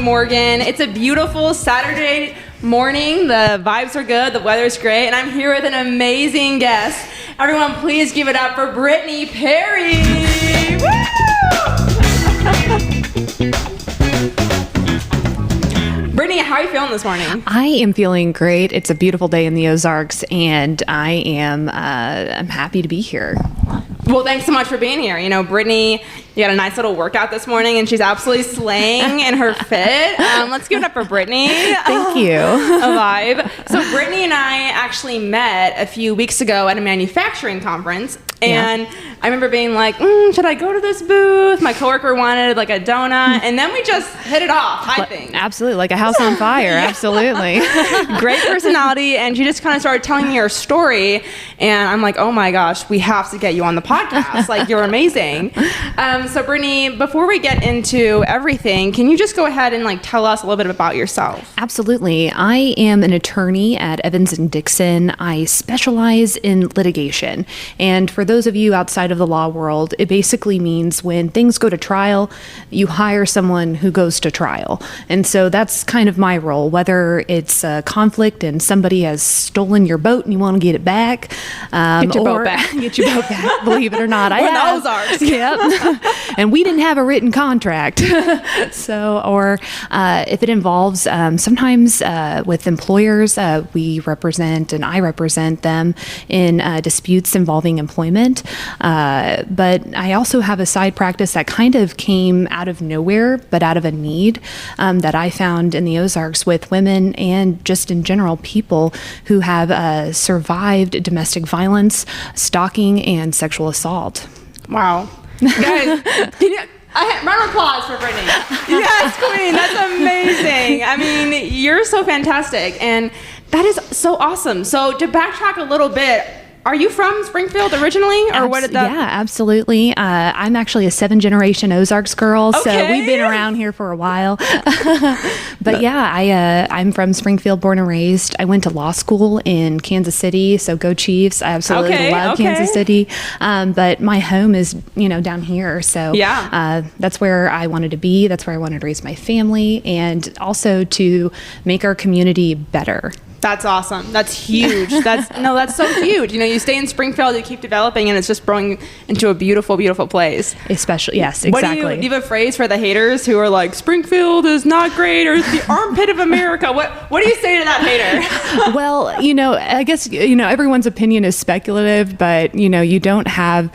morning, Morgan. It's a beautiful Saturday morning. The vibes are good. The weather's great. And I'm here with an amazing guest. Everyone, please give it up for Brittany Perry. Brittany, how are you feeling this morning? I am feeling great. It's a beautiful day in the Ozarks, and I am I'm happy to be here. Well, thanks so much for being here. You know, Brittany, you got a nice little workout this morning, and she's absolutely slaying in her fit. Let's give it up for Brittany. Thank you. A vibe. So Brittany and I actually met a few weeks ago at a manufacturing conference, and I remember being like, should I go to this booth? My coworker wanted like a donut, and then we just hit it off, I think. Absolutely, like a house on fire, absolutely. Great personality, and she just kind of started telling me her story, and I'm like, oh my gosh, we have to get you on the podcast. Like, you're amazing. So Brittany, before we get into everything, can you just go ahead and like tell us a little bit about yourself? Absolutely. I am an attorney at Evans Dixon. I specialize in litigation. And for those of you outside of the law world, it basically means when things go to trial, you hire someone who goes to trial. And so that's kind of my role, whether it's a conflict and somebody has stolen your boat and you want to get it back. Get your boat back. Get your boat back. Believe it or not, I have. We're in the Ozarks. Yep. And we didn't have a written contract. So, or if it involves, sometimes with employers, we represent and I represent them in disputes involving employment. But I also have a side practice that kind of came out of nowhere, but out of a need that I found in the Ozarks with women and just in general people who have survived domestic violence, stalking, and sexual assault. Wow. Guys, round of applause for Brittany. Yes, queen. That's amazing. I mean, you're so fantastic, and that is so awesome. So to backtrack a little bit, are you from Springfield originally, or what did that? Yeah, absolutely. I'm actually a 7th-generation Ozarks girl, so we've been around here for a while. But yeah, I'm from Springfield, born and raised. I went to law school in Kansas City, so go Chiefs. I absolutely love Kansas City. But my home is, down here. So that's where I wanted to be. That's where I wanted to raise my family, and also to make our community better. That's awesome. That's huge. That's so huge. You stay in Springfield, you keep developing, and it's just growing into a beautiful, beautiful place. Especially, yes, exactly. Do you have a phrase for the haters who are like, Springfield is not great, or the armpit of America? What do you say to that hater? Well, I guess, everyone's opinion is speculative, but, you don't have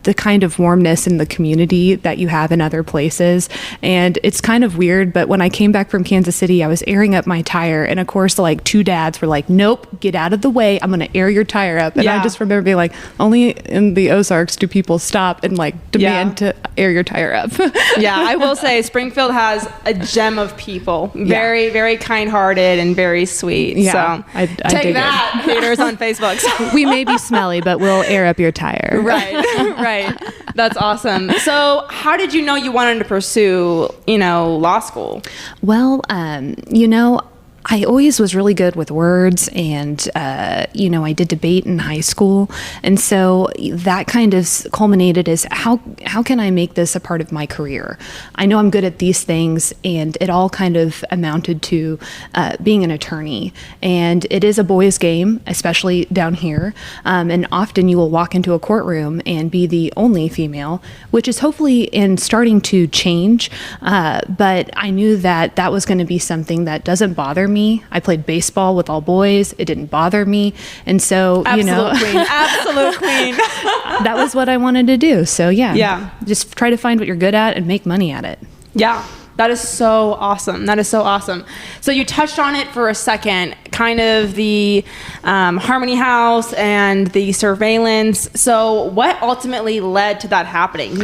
the kind of warmness in the community that you have in other places. And it's kind of weird, but when I came back from Kansas City, I was airing up my tire, and of course, like, 2 dads were like, nope, get out of the way. I'm going to air your tire up. And I just remember being like, only in the Ozarks do people stop and like demand to air your tire up. Yeah, I will say Springfield has a gem of people. Very, very kind-hearted and very sweet. Yeah, so I take that, haters on Facebook. So. We may be smelly, but we'll air up your tire. Right. That's awesome. So how did you know you wanted to pursue, law school? Well, I always was really good with words, and, I did debate in high school. And so that kind of culminated as how can I make this a part of my career? I know I'm good at these things, and it all kind of amounted to being an attorney. And it is a boys' game, especially down here. And often you will walk into a courtroom and be the only female, which is hopefully starting to change. But I knew that was going to be something that doesn't bother me. I played baseball with all boys. It didn't bother me. And so, Absolute queen. That was what I wanted to do. So just try to find what you're good at and make money at it. Yeah. That is so awesome. So you touched on it for a second, kind of the Harmony House and the surveillance. So what ultimately led to that happening,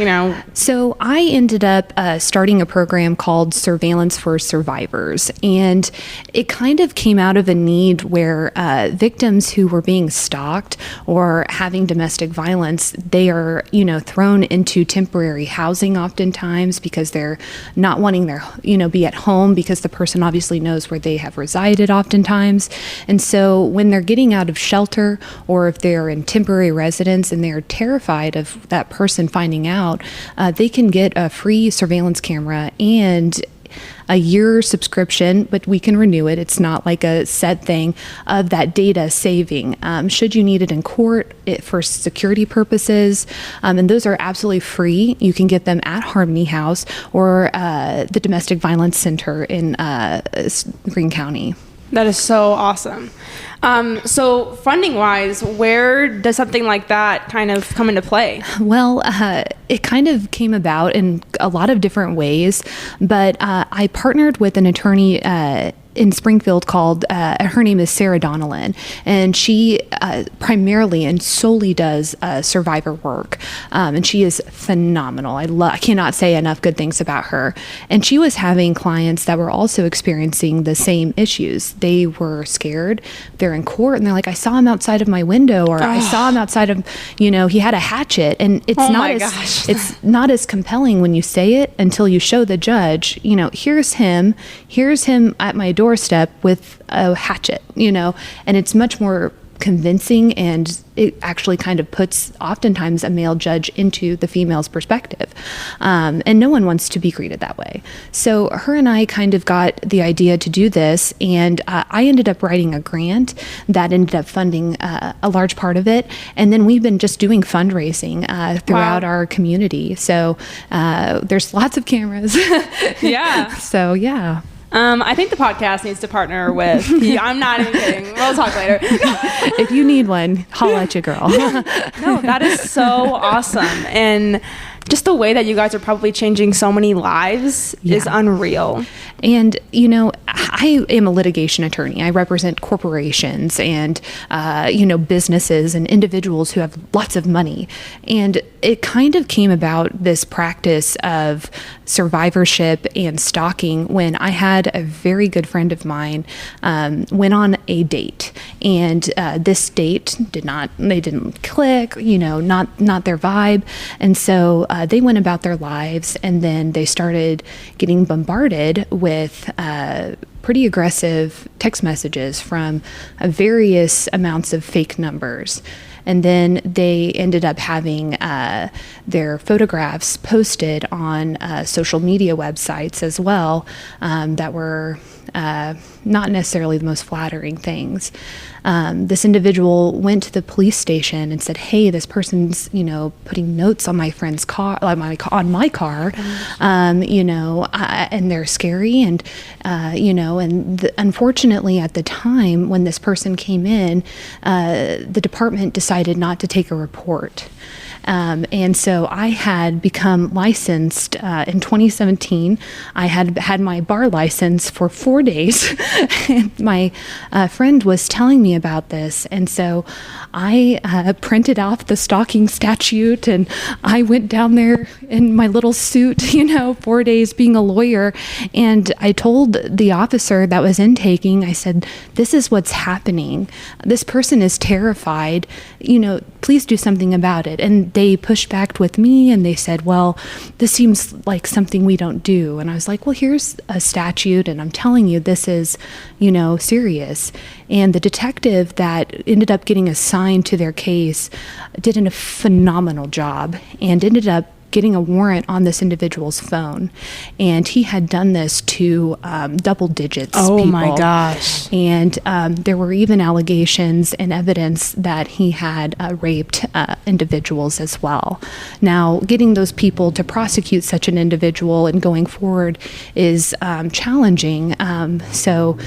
So I ended up starting a program called Surveillance for Survivors. And it kind of came out of a need where victims who were being stalked or having domestic violence, they are, thrown into temporary housing oftentimes because they're not wanting their, be at home because the person obviously knows where they have resided oftentimes. And so when they're getting out of shelter, or if they're in temporary residence and they're terrified of that person finding out, they can get a free surveillance camera, and a year subscription, but we can renew it. It's not like a set thing of that data saving. Should you need it in court for security purposes, and those are absolutely free. You can get them at Harmony House or the Domestic Violence Center in Greene County. That is so awesome. So funding-wise, where does something like that kind of come into play? Well, it kind of came about in a lot of different ways, but I partnered with an attorney in Springfield called, her name is Sarah Donnellan, and she primarily and solely does survivor work, and she is phenomenal. I cannot say enough good things about her. And she was having clients that were also experiencing the same issues. They were scared. They're in court, and they're like, I saw him outside of my window, or I saw him outside of, he had a hatchet. And it's it's not as compelling when you say it until you show the judge, here's him at my doorstep with a hatchet, and it's much more convincing, and it actually kind of puts oftentimes a male judge into the female's perspective, and no one wants to be greeted that way. So her and I kind of got the idea to do this, and I ended up writing a grant that ended up funding a large part of it, and then we've been just doing fundraising throughout our community. So there's lots of cameras. Yeah. So yeah. I think the podcast needs to partner with. I'm not even kidding. We'll talk later. If you need one, holla at your girl. No, that is so awesome. And just the way that you guys are probably changing so many lives is unreal. And, I am a litigation attorney. I represent corporations and, businesses and individuals who have lots of money. And it kind of came about, this practice of survivorship and stalking, when I had a very good friend of mine went on a date. And this date didn't click, not their vibe. And so they went about their lives, and then they started getting bombarded with pretty aggressive text messages from various amounts of fake numbers. And then they ended up having their photographs posted on social media websites as well, that were not necessarily the most flattering things. This individual went to the police station and said, hey, this person's, putting notes on my friend's car, on my car, and they're scary. And, unfortunately at the time when this person came in, the department decided not to take a report. And so I had become licensed in 2017. I had my bar license for 4 days. And my friend was telling me about this. And so I printed off the stalking statute, and I went down there in my little suit, 4 days being a lawyer. And I told the officer that was intaking, I said, this is what's happening. This person is terrified. Please do something about it. And they pushed back with me, and they said, well, this seems like something we don't do. And I was like, well, here's a statute, and I'm telling you this is, serious. And the detective that ended up getting assigned to their case did a phenomenal job, and ended up getting a warrant on this individual's phone. And he had done this to double digits people. My gosh. And there were even allegations and evidence that he had raped individuals as well. Now, getting those people to prosecute such an individual and going forward is challenging. So,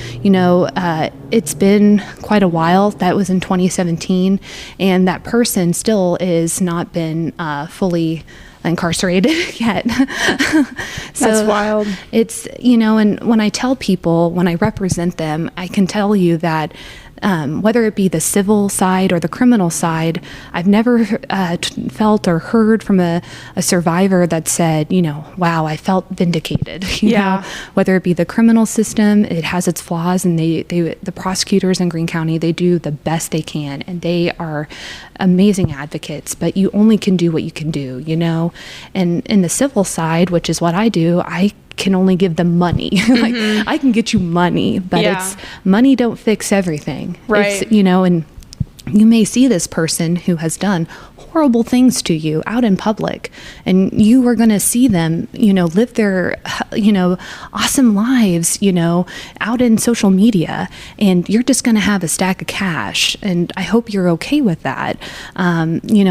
it's been quite a while. That was in 2017. And that person still is not been fully incarcerated yet. So that's wild. It's, and when I tell people, when I represent them, I can tell you that whether it be the civil side or the criminal side, I've never felt or heard from a survivor that said, wow, I felt vindicated. You know, whether it be the criminal system, it has its flaws, and the prosecutors in Greene County, they do the best they can, and they are amazing advocates, but you only can do what you can do, and in the civil side, which is what I do, I can only give them money. Like, I can get you money, but it's money don't fix everything. Right. It's, and you may see this person who has done horrible things to you out in public, and you are going to see them, live their, awesome lives, out in social media, and you're just going to have a stack of cash. And I hope you're okay with that,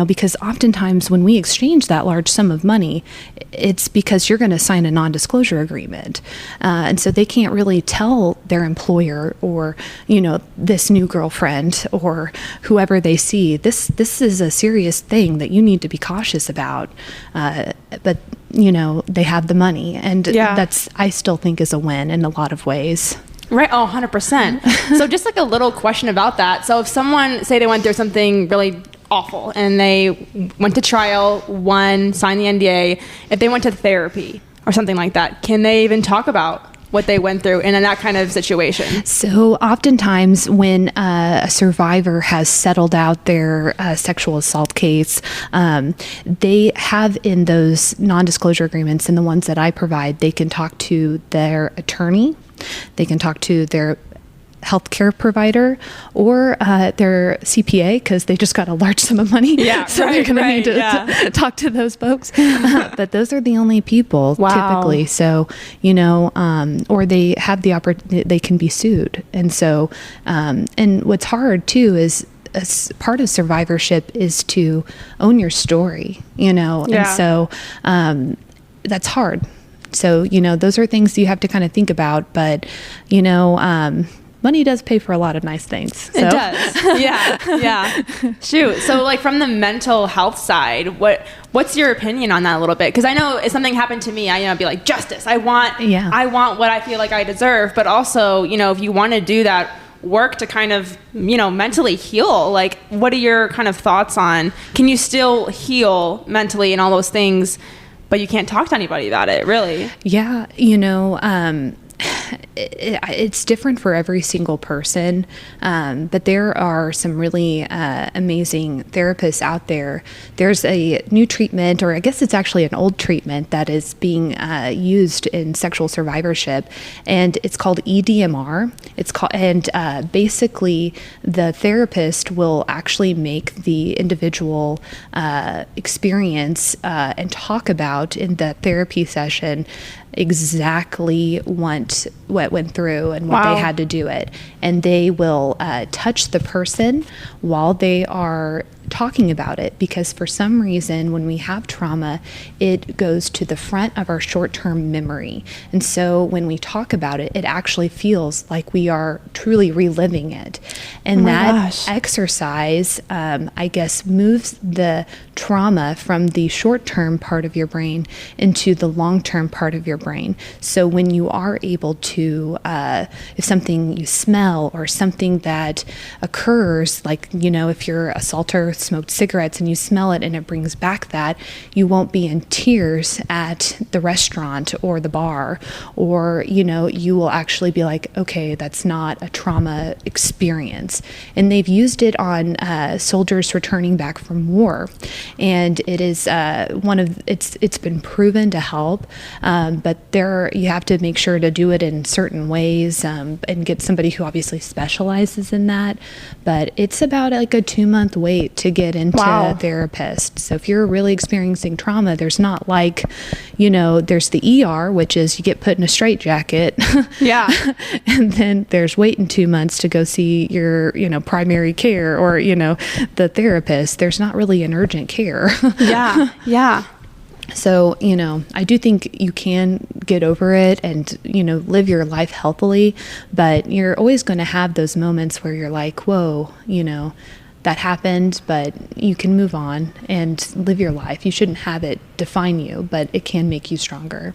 because oftentimes when we exchange that large sum of money, it's because you're going to sign a non-disclosure agreement. And so they can't really tell their employer or, this new girlfriend or whoever they see, this is a serious thing that you need to be cautious about. But they have the money, and that's, I still think, is a win in a lot of ways. Right. Oh, 100%. So just like a little question about that. So if someone, say they went through something really awful and they went to trial, won, signed the NDA, if they went to therapy or something like that, can they even talk about what they went through in that kind of situation? So oftentimes when a survivor has settled out their sexual assault case, they have in those non-disclosure agreements, and the ones that I provide, they can talk to their attorney, they can talk to their healthcare provider, or their CPA, because they just got a large sum of money. Yeah, so they're going to need to talk to those folks. But those are the only people typically. So, or they have the opportunity, they can be sued. And so, and what's hard too is, as part of survivorship is to own your story, and so that's hard. So, those are things you have to kind of think about, but, money does pay for a lot of nice things. So. It does. Yeah. Shoot. So like from the mental health side, what's your opinion on that a little bit? Because I know if something happened to me, I'd be like, justice. I want what I feel like I deserve. But also, if you want to do that work to kind of, mentally heal, like what are your kind of thoughts on, can you still heal mentally and all those things, but you can't talk to anybody about it, really? Yeah. It's different for every single person, but there are some really amazing therapists out there. There's a new treatment, or I guess it's actually an old treatment that is being used in sexual survivorship, and it's called EDMR. Basically the therapist will actually make the individual experience and talk about in the therapy session exactly what went through and what they had to do it. And they will touch the person while they are talking about it, because for some reason when we have trauma, it goes to the front of our short-term memory. And so when we talk about it, it actually feels like we are truly reliving it. And exercise, I guess, moves the trauma from the short-term part of your brain into the long-term part of your brain. So when you are able to, if something you smell or something that occurs, like, if your assaulter smoked cigarettes and you smell it and it brings back that, you won't be in tears at the restaurant or the bar, or, you will actually be like, okay, that's not a trauma experience. And they've used it on soldiers returning back from war. And it is it's been proven to help, but you have to make sure to do it in certain ways, and get somebody who obviously specializes in that. But it's about like a 2-month wait to get into a therapist. So if you're really experiencing trauma, there's not like, there's the ER, which is you get put in a straitjacket. Yeah. And then there's waiting 2 months to go see your, primary care or, the therapist. There's not really an urgent care. Yeah. So, I do think you can get over it and, live your life healthily, but you're always going to have those moments where you're like, whoa, that happened, but you can move on and live your life. You shouldn't have it define you, but it can make you stronger.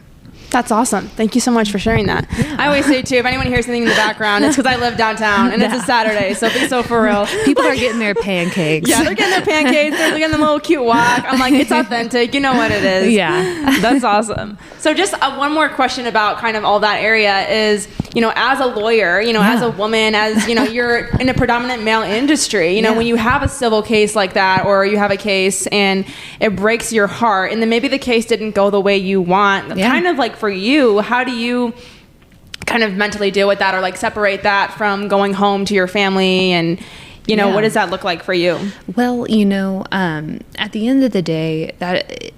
That's awesome. Thank you so much for sharing that. Yeah. I always say too, if anyone hears anything in the background, it's because I live downtown and it's a Saturday, so be so for real. People are getting their pancakes. Yeah, they're getting their pancakes. They're getting a little cute walk. I'm like, it's authentic. You know what it is. Yeah. That's awesome. So just one more question about kind of all that area is, as a lawyer, as a woman, as, you're in a predominant male industry, when you have a civil case like that, or you have a case and it breaks your heart, and then maybe the case didn't go the way you want, kind of like for you, how do you kind of mentally deal with that, or like separate that from going home to your family and, what does that look like for you? Well, at the end of the day, that,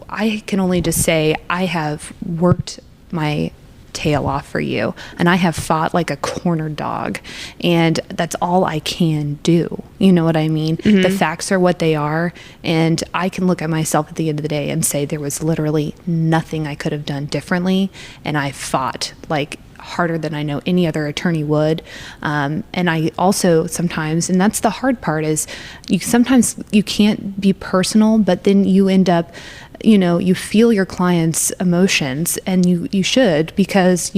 I can only just say I have worked my tail off for you, and I have fought like a cornered dog, and that's all I can do. You know what I mean? Mm-hmm. The facts are what they are, and I can look at myself at the end of the day and say there was literally nothing I could have done differently, and I fought like harder than I know any other attorney would. And I also sometimes, and that's the hard part, is sometimes you can't be personal, but then you end up, you feel your client's emotions, and you should, because,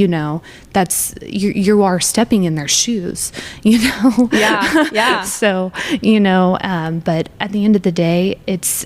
that's, you are stepping in their shoes, Yeah. Yeah. So, but at the end of the day, it's,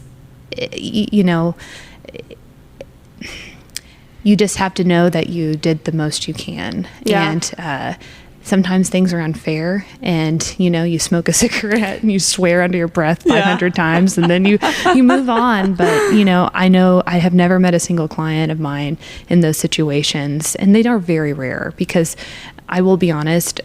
you just have to know that you did the most you can. Yeah. And sometimes things are unfair, and you smoke a cigarette and you swear under your breath 500 times, and then you move on. But I know I have never met a single client of mine in those situations, and they are very rare, because I will be honest,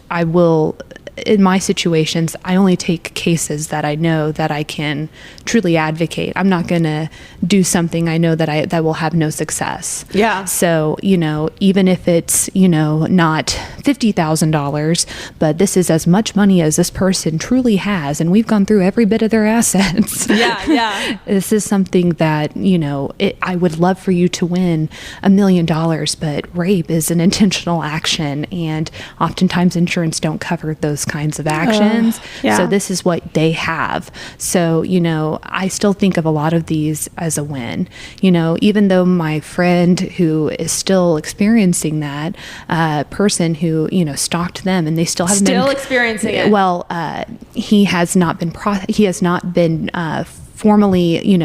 in my situations, I only take cases that I know that I can truly advocate. I'm not going to do something I know that will have no success. Yeah. So, even if it's, not $50,000, but this is as much money as this person truly has, and we've gone through every bit of their assets. Yeah. Yeah. This is something that, I would love for you to win $1 million, but rape is an intentional action, and oftentimes insurance don't cover those kinds of actions. Yeah. So this is what they have. So, I still think of a lot of these as a win. Even though my friend who is still experiencing that, person who, stalked them, and they still haven't still been experiencing it. Well, he has not been formally,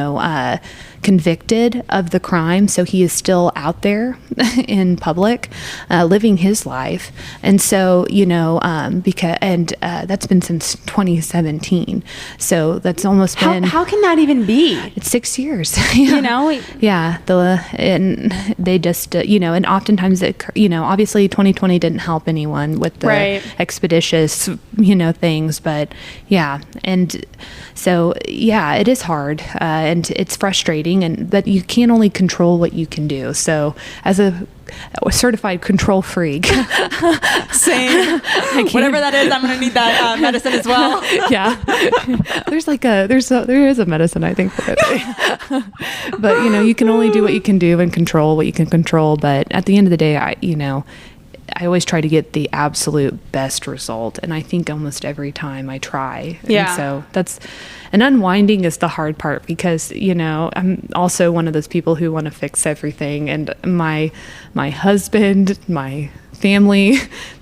convicted of the crime, so he is still out there in public, living his life. And so, that's been since 2017. So that's almost been. How can that even be? It's 6 years. Yeah. And they just, and oftentimes obviously 2020 didn't help anyone with the expeditious, things, but yeah. And so, yeah, it is hard, and it's frustrating, but you can only control what you can do. So as a certified control freak, same, whatever that is, I'm going to need that medicine as well. Yeah. There is a medicine, I think, for it. But, you can only do what you can do and control what you can control. But at the end of the day, I always try to get the absolute best result, and I think almost every time I try. Yeah. And so unwinding is the hard part, because I'm also one of those people who want to fix everything, and my husband, my family,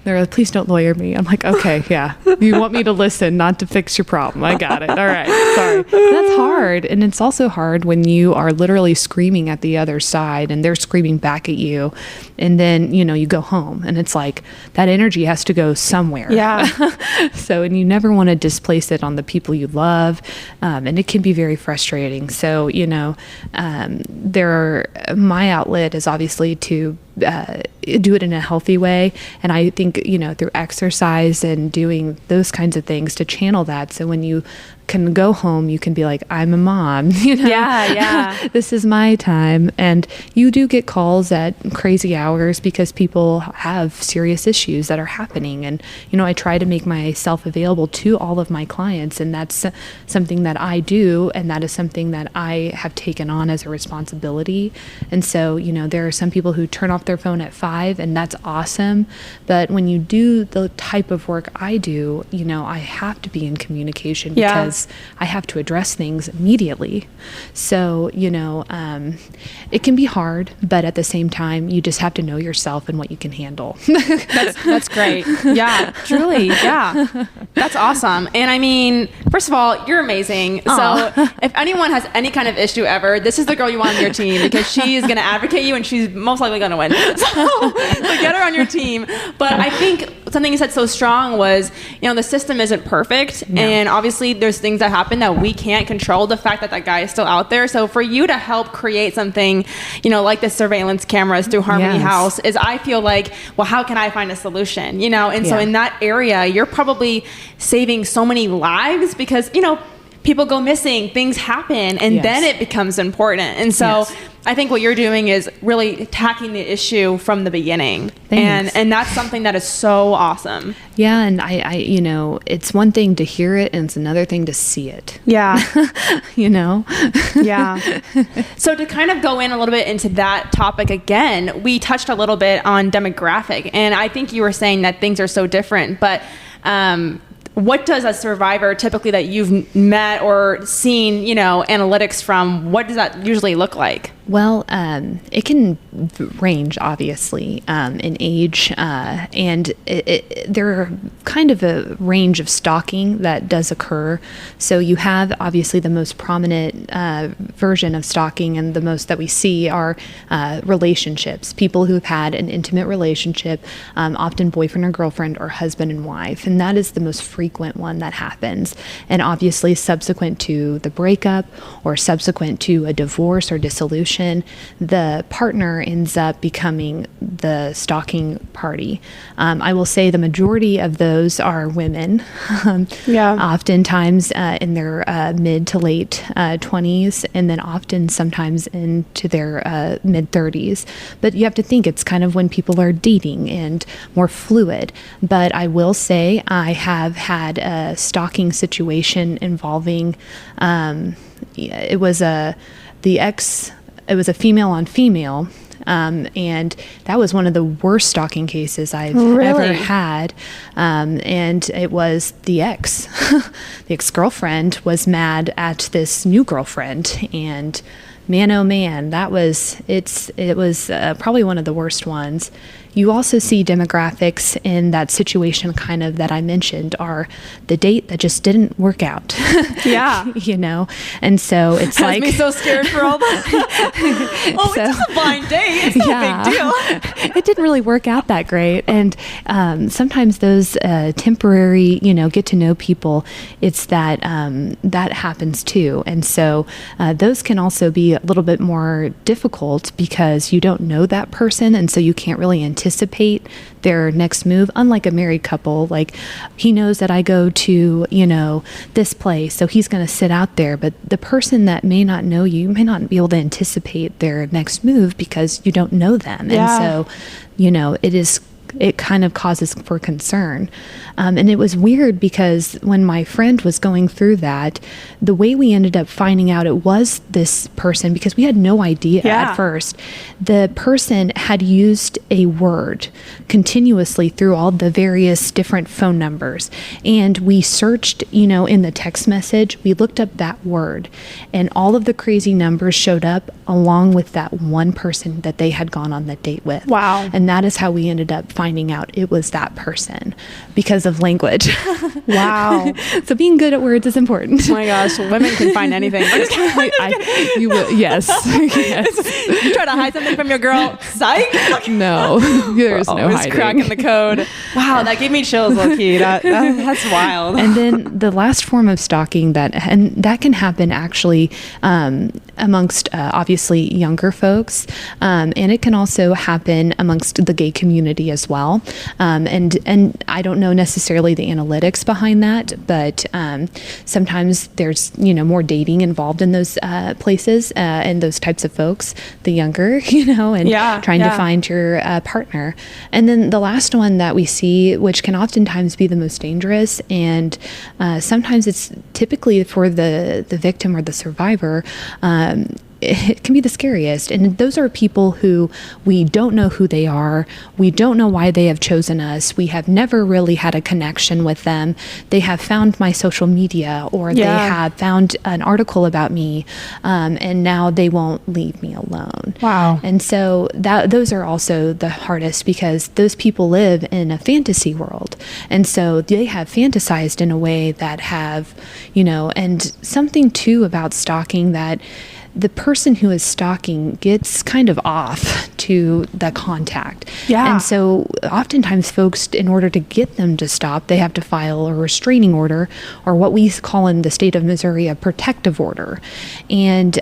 they're like, please don't lawyer me. I'm like, okay, yeah, you want me to listen, not to fix your problem. I got it. All right, sorry. That's hard. And it's also hard when you are literally screaming at the other side, and they're screaming back at you, and then you go home, and it's like that energy has to go somewhere. Yeah. So, and you never want to displace it on the people you love, and it can be very frustrating. So my outlet is obviously to do it in a healthy way, and I think through exercise and doing those kinds of things to channel that, so when you can go home, you can be like, I'm a mom, Yeah. This is my time. And you do get calls at crazy hours because people have serious issues that are happening, and I try to make myself available to all of my clients, and that's something that I do, and that is something that I have taken on as a responsibility. And so there are some people who turn off their phone at 5, and that's awesome, but when you do the type of work I do, I have to be in communication, because I have to address things immediately. So it can be hard, but at the same time, you just have to know yourself and what you can handle. That's great. Yeah, truly. Yeah, that's awesome. And I mean, first of all, you're amazing. Aww. So if anyone has any kind of issue ever, this is the girl you want on your team, because she is going to advocate you, and she's most likely going to win. So get her on your team. But I think something you said so strong was, the system isn't perfect. No. And obviously there's things that happen that we can't control, the fact that that guy is still out there. So for you to help create something, like the surveillance cameras through Harmony House is, I feel like, well, how can I find a solution, And so in that area, you're probably saving so many lives because, people go missing, things happen, and then it becomes important. And so I think what you're doing is really attacking the issue from the beginning. And that's something that is so awesome. Yeah. And I it's one thing to hear it and it's another thing to see it. Yeah. Yeah. So to kind of go in a little bit into that topic again, we touched a little bit on demographic, and I think you were saying that things are so different, but, what does a survivor typically that you've met or seen, analytics from, what does that usually look like? Well, it can range, obviously, in age, and there are kind of a range of stalking that does occur. So you have, obviously, the most prominent version of stalking, and the most that we see are relationships, people who've had an intimate relationship, often boyfriend or girlfriend or husband and wife, and that is the most frequent one that happens. And obviously, subsequent to the breakup or subsequent to a divorce or dissolution, the partner ends up becoming the stalking party. I will say the majority of those are women, oftentimes in their mid to late 20s, and then sometimes into their mid 30s. But you have to think it's kind of when people are dating and more fluid. But I will say I have had a stalking situation involving, it was a female on female, and that was one of the worst stalking cases I've ever had. And it was the ex. The ex-girlfriend was mad at this new girlfriend, and man, oh man, it was probably one of the worst ones. You also see demographics in that situation kind of that I mentioned are the date that just didn't work out. Yeah. And so it's like... me so scared for all that. It's just a blind date. It's no big deal. It didn't really work out that great. And sometimes those temporary, get to know people, it's that that happens too. And so those can also be a little bit more difficult because you don't know that person, and so you can't really anticipate their next move. Unlike a married couple, like he knows that I go to, this place, so he's going to sit out there. But the person that may not know you may not be able to anticipate their next move because you don't know them. Yeah. And so, it kind of causes for concern. And it was weird because when my friend was going through that, the way we ended up finding out it was this person, because we had no idea at first, the person had used a word continuously through all the various different phone numbers. And we searched, in the text message, we looked up that word, and all of the crazy numbers showed up along with that one person that they had gone on the date with. Wow. And that is how we ended up finding out it was that person, because of language. Wow. So being good at words is important. Oh my gosh, women can find anything. You will, yes. Yes. You try to hide something from your girl, psych? No, there's no hiding. Cracking the code. Wow, that gave me chills, low-key. That's wild. And then the last form of stalking that can happen actually amongst obviously younger folks, and it can also happen amongst the gay community as well. And I don't know necessarily the analytics behind that, but sometimes there's more dating involved in those places and those types of folks, the younger, and trying to find your partner. And then the last one that we see, which can oftentimes be the most dangerous, and sometimes it's typically for the victim or the survivor, it can be the scariest. And those are people who we don't know who they are. We don't know why they have chosen us. We have never really had a connection with them. They have found my social media, or they have found an article about me, and now they won't leave me alone. Wow. And so those are also the hardest, because those people live in a fantasy world. And so they have fantasized in a way that have, and something too about stalking that the person who is stalking gets kind of off to the contact. Yeah. And so oftentimes folks, in order to get them to stop, they have to file a restraining order, or what we call in the state of Missouri a protective order. And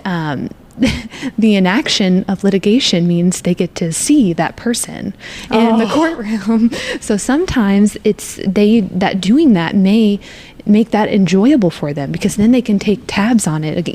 the inaction of litigation means they get to see that person in the courtroom. So sometimes that doing that may make that enjoyable for them, because then they can take tabs on it,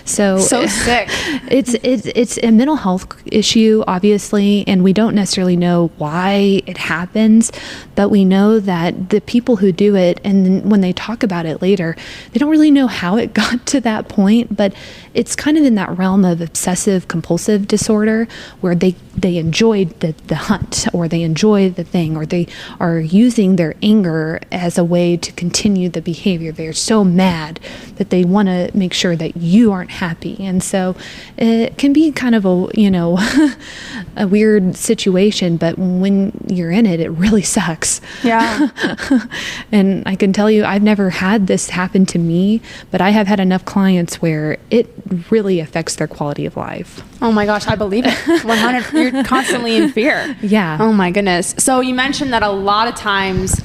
so sick. It's a mental health issue, obviously, and we don't necessarily know why it happens, but we know that the people who do it, and then when they talk about it later, they don't really know how it got to that point, but it's kind of in that realm of obsessive compulsive disorder, where they enjoyed the hunt, or they enjoy the thing, or they are using their anger as a way to continue the behavior. They're so mad that they want to make sure that you aren't happy. And so it can be kind of a weird situation, but when you're in it, it really sucks. Yeah. And I can tell you, I've never had this happen to me, but I have had enough clients where it really affects their quality of life. Oh my gosh, I believe it. 100. You're constantly in fear. Yeah. Oh my goodness. So you mentioned that a lot of times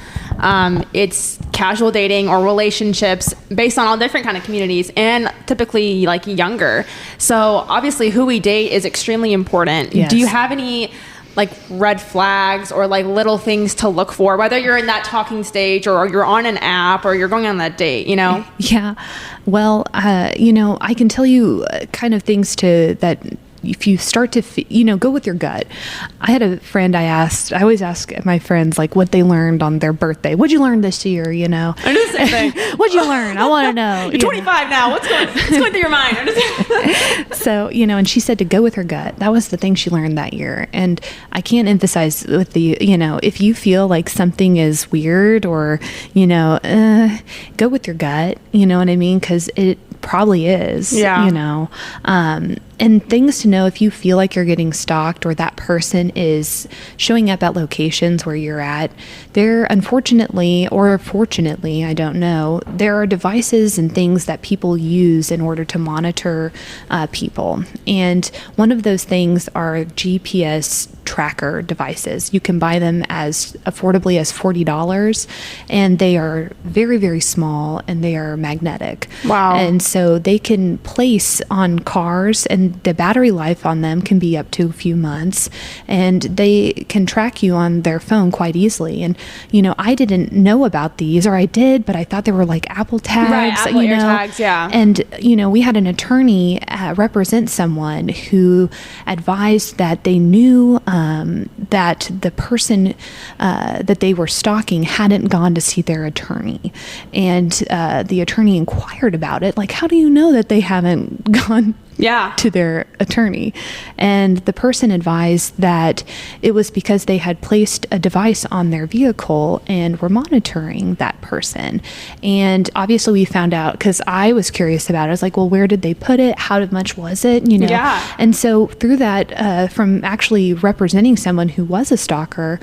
it's casual dating or relationships based on all different kind of communities, and typically like younger. So obviously who we date is extremely important. Yes. Do you have any like red flags or like little things to look for, whether you're in that talking stage or you're on an app or you're going on that date, Yeah. Well, I can tell you kind of things that if you start to, go with your gut. I had a friend I always ask my friends, like, what they learned on their birthday. What'd you learn this year, I do the same thing. What'd you learn? I want to know. You're 25 now. What's going through your mind? So, and she said to go with her gut. That was the thing she learned that year. And I can't emphasize with if you feel like something is weird or, go with your gut, you know what I mean? Because it probably is, and things to know if you feel like you're getting stalked or that person is showing up at locations where you're at. There, unfortunately or fortunately, I don't know, there are devices and things that people use in order to monitor people. And one of those things are GPS tracker devices. You can buy them as affordably as $40, and they are very, very small, and they are magnetic. Wow. And so they can place on cars, and the battery life on them can be up to a few months, and they can track you on their phone quite easily. And I didn't know about these, or I did, but I thought they were like Apple tags. Right, Apple AirTags, yeah. And we had an attorney represent someone who advised that they knew that the person that they were stalking hadn't gone to see their attorney. And the attorney inquired about it, like, how do you know that they haven't gone to their attorney? And the person advised that it was because they had placed a device on their vehicle and were monitoring that person. And obviously we found out, because I was curious about it. I was like, well, where did they put it? How much was it? Yeah. And so through that, from actually representing someone who was a stalker,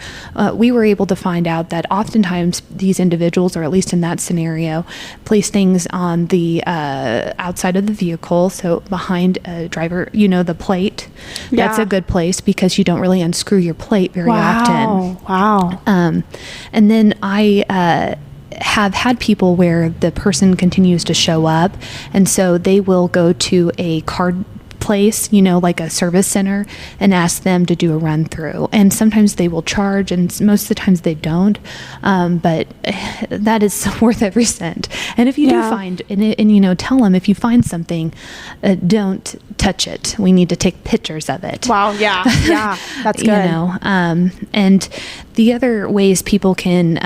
we were able to find out that oftentimes these individuals, or at least in that scenario, place things on the outside of the vehicle, so behind a driver, the plate. Yeah. That's a good place, because you don't really unscrew your plate very often. Wow. And then I have had people where the person continues to show up, and so they will go to a card place, like a service center, and ask them to do a run through. And sometimes they will charge, and most of the times they don't. But that is worth every cent. And if you do find, and tell them if you find something, don't touch it. We need to take pictures of it. Wow. Yeah. That's good. And the other ways people can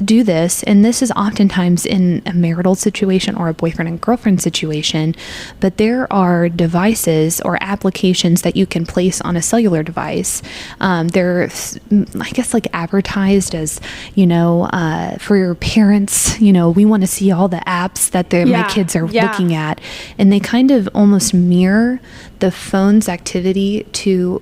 do this, and this is oftentimes in a marital situation or a boyfriend and girlfriend situation, but there are devices or applications that you can place on a cellular device. They're, I guess, like advertised as, for your parents, we want to see all the apps that my kids are looking at, and they kind of almost mirror the phone's activity to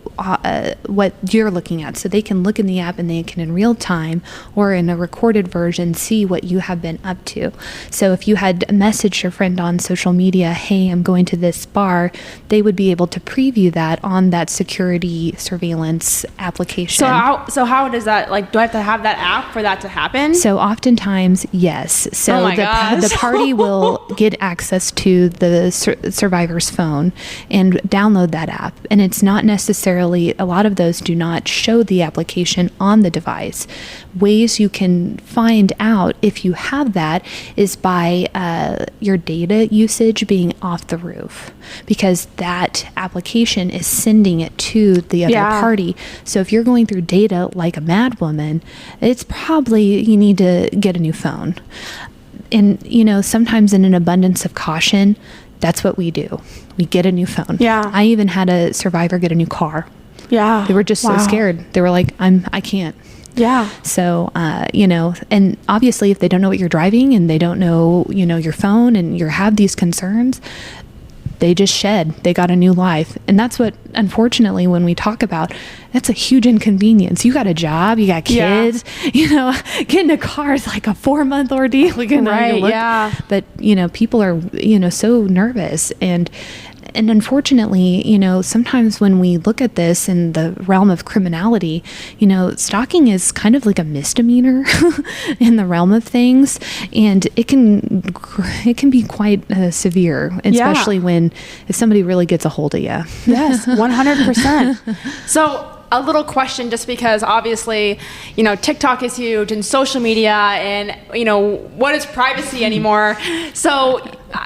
what you're looking at. So they can look in the app, and they can in real time or in a recorded encrypted version see what you have been up to. So if you had messaged your friend on social media, hey, I'm going to this bar, they would be able to preview that on that security surveillance application. So how does that, like, do I have to have that app for that to happen? So oftentimes, yes. So Oh my gosh. the party will get access to the survivor's phone and download that app. And it's not necessarily, a lot of those do not show the application on the device. Ways you can find out if you have that is by your data usage being off the roof, because that application is sending it to the other party. So if you're going through data like a mad woman, it's probably you need to get a new phone. And, you know, sometimes in an abundance of caution, that's what we do. We get a new phone. Yeah. I even had a survivor get a new car. Yeah. They were just so scared. They were like, I can't. Yeah. So, you know, and obviously if they don't know what you're driving and they don't know, you know, your phone and you have these concerns, they just shed. They got a new life. And that's what, unfortunately, when we talk about, that's a huge inconvenience. You got a job, you got kids, you know, getting a car is like a 4-month ordeal. But, you know, people are, you know, so nervous. And unfortunately, you know, sometimes when we look at this in the realm of criminality, you know, stalking is kind of like a misdemeanor in the realm of things, and it can be quite severe, especially if somebody really gets a hold of you. Yes, 100%. So a little question, just because obviously, you know, TikTok is huge and social media, and, you know, what is privacy anymore? So,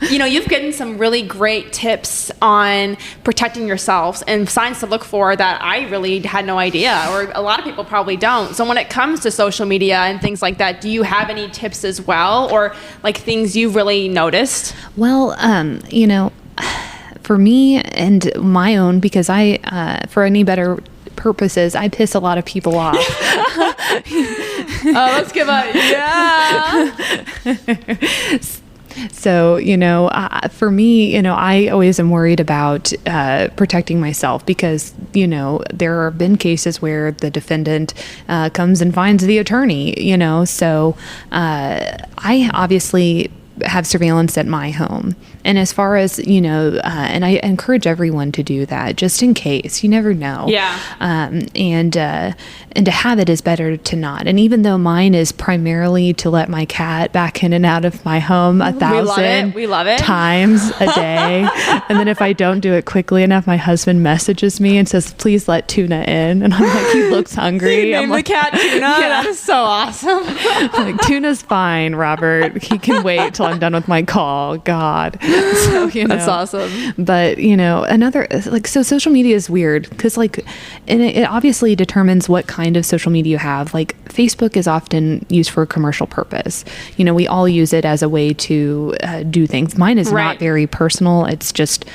you know, you've given some really great tips on protecting yourselves and signs to look for that I really had no idea, or a lot of people probably don't. So when it comes to social media and things like that, do you have any tips as well, or like things you've really noticed? Well, you know, for me and my own, because for any better purposes, I piss a lot of people off. Let's give So, you know, for me, you know, I always am worried about protecting myself, because, you know, there have been cases where the defendant comes and finds the attorney, you know. So I obviously have surveillance at my home. And as far as, you know, and I encourage everyone to do that, just in case. You never know. Yeah. And to have it is better to not. And even though mine is primarily to let my cat back in and out of my home 1,000 we love it. times a day. And then if I don't do it quickly enough, my husband messages me and says, please let Tuna in. And I'm like, he looks hungry. You named the cat Tuna? Yeah. That is so awesome. Like, Tuna's fine, Robert. He can wait till I'm done with my call. God. So, you know, that's awesome. But, you know, so social media is weird, because, like, and it obviously determines what kind of social media you have. Like, Facebook is often used for a commercial purpose. You know, we all use it as a way to do things. Mine is not very personal. It's just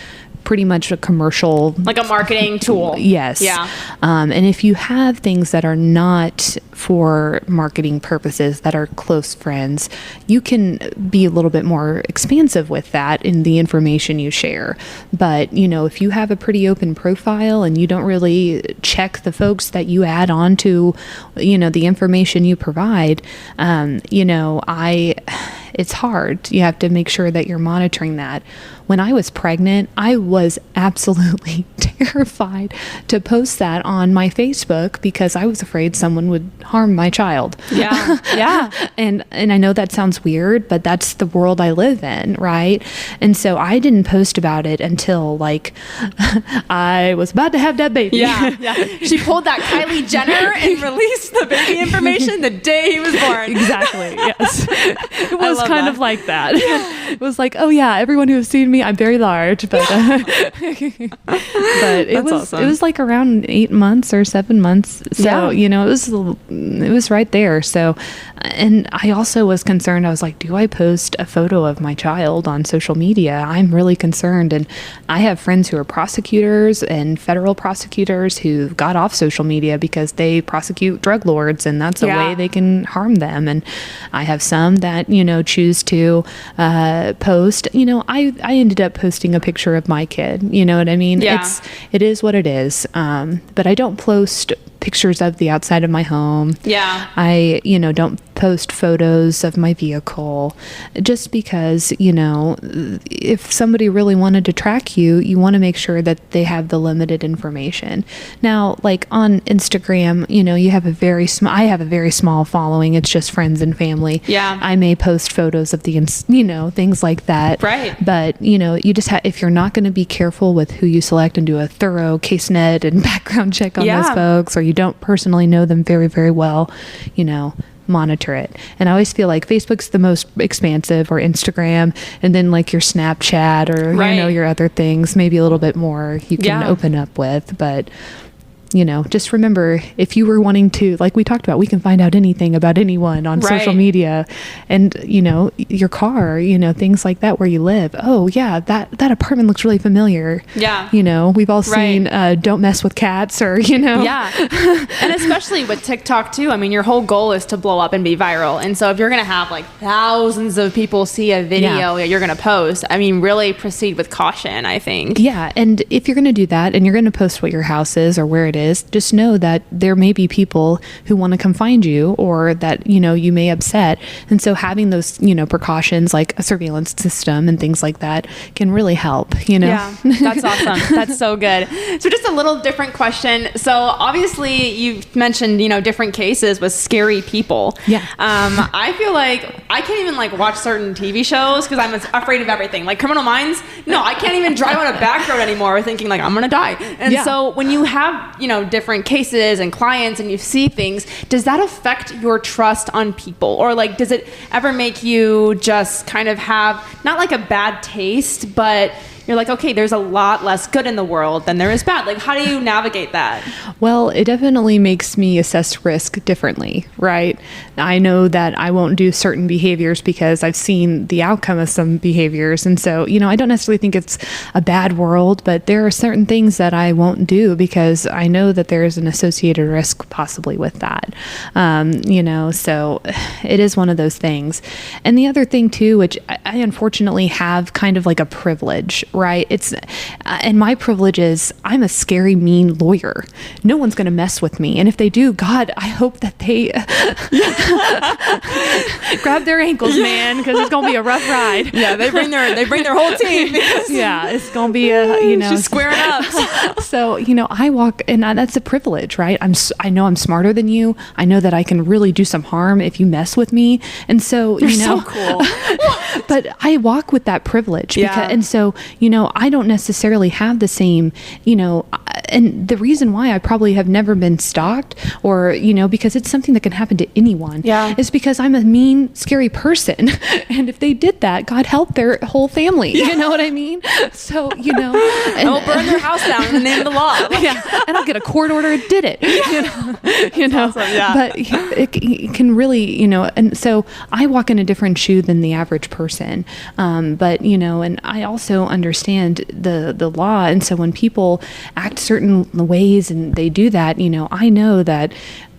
pretty much a commercial, like a marketing tool. Yes. Yeah. And if you have things that are not for marketing purposes, that are close friends, you can be a little bit more expansive with that in the information you share. But, you know, if you have a pretty open profile and you don't really check the folks that you add on to, you know, the information you provide, you know, it's hard. You have to make sure that you're monitoring that. When I was pregnant, I was absolutely terrified to post that on my Facebook, because I was afraid someone would harm my child. Yeah. Yeah. And I know that sounds weird, but that's the world I live in, right? And so I didn't post about it until, like, I was about to have that baby. Yeah. Yeah. She pulled that Kylie Jenner and released the baby information the day he was born. Exactly. Yes. It was kind of like that. It was like, oh yeah, everyone who has seen me, I'm very large, but it was awesome. It was like around 8 months or 7 months. So, you know, it was right there. So, and I also was concerned. I was like, do I post a photo of my child on social media? I'm really concerned. And I have friends who are prosecutors and federal prosecutors who got off social media because they prosecute drug lords, and that's a way they can harm them. And I have some that, you know, choose to post. You know, I ended up posting a picture of my kid. You know what I mean? Yeah. It is what it is. But I don't post pictures of the outside of my home. Yeah. I, don't post photos of my vehicle, just because, if somebody really wanted to track you, you want to make sure that they have the limited information. Now, like on Instagram, you have I have a very small following. It's just friends and family. Yeah. I may post photos of things like that. Right. But, you just if you're not going to be careful with who you select and do a thorough case net and background check on those folks, or you don't personally know them very, very well, monitor it. And I always feel like Facebook's the most expansive, or Instagram, and then like your Snapchat, or, your other things, maybe a little bit more you can open up with. But just remember, if you were wanting to, like we talked about, we can find out anything about anyone on social media, and, your car, things like that, where you live. Oh yeah, that apartment looks really familiar. Yeah. We've all seen, don't mess with cats, or, Yeah. And especially with TikTok too. I mean, your whole goal is to blow up and be viral. And so if you're going to have like thousands of people see a video that you're going to post, I mean, really proceed with caution, I think. Yeah. And if you're going to do that, and you're going to post what your house is or where it is, just know that there may be people who want to come find you, or that, you may upset. And so having those, precautions like a surveillance system and things like that can really help, Yeah, that's awesome. That's so good. So just a little different question. So obviously you've mentioned, different cases with scary people. Yeah. I feel like I can't even like watch certain TV shows because I'm afraid of everything. Like Criminal Minds. No, I can't even drive on a back road anymore thinking like I'm going to die. And so when you have, different cases and clients and you see things, does that affect your trust on people? Or like, does it ever make you just kind of have not like a bad taste, but you're like, okay, there's a lot less good in the world than there is bad. Like, how do you navigate that? Well, it definitely makes me assess risk differently, right? I know that I won't do certain behaviors because I've seen the outcome of some behaviors. And so, I don't necessarily think it's a bad world, but there are certain things that I won't do because I know that there is an associated risk possibly with that. So it is one of those things. And the other thing too, which I unfortunately have kind of like a privilege, right? And my privilege is I'm a scary, mean lawyer. No one's going to mess with me. And if they do, God, I hope that they grab their ankles, man, because it's going to be a rough ride. Yeah, they bring their whole team. Yeah, it's going to be she's squaring up. So, I walk, and that's a privilege, right? I know I'm smarter than you. I know that I can really do some harm if you mess with me. And so, You're so cool. But I walk with that privilege. And so, I don't necessarily have the same, and the reason why I probably have never been stalked or, because it's something that can happen to anyone, is because I'm a mean, scary person. And if they did that, God help their whole family. You know what I mean? So, and I'll burn their house down in the name of the law. And I'll get a court order. Did it? Awesome, But it can really, and so I walk in a different shoe than the average person. But, and I also understand the law. And so when people act certain ways and they do that, I know that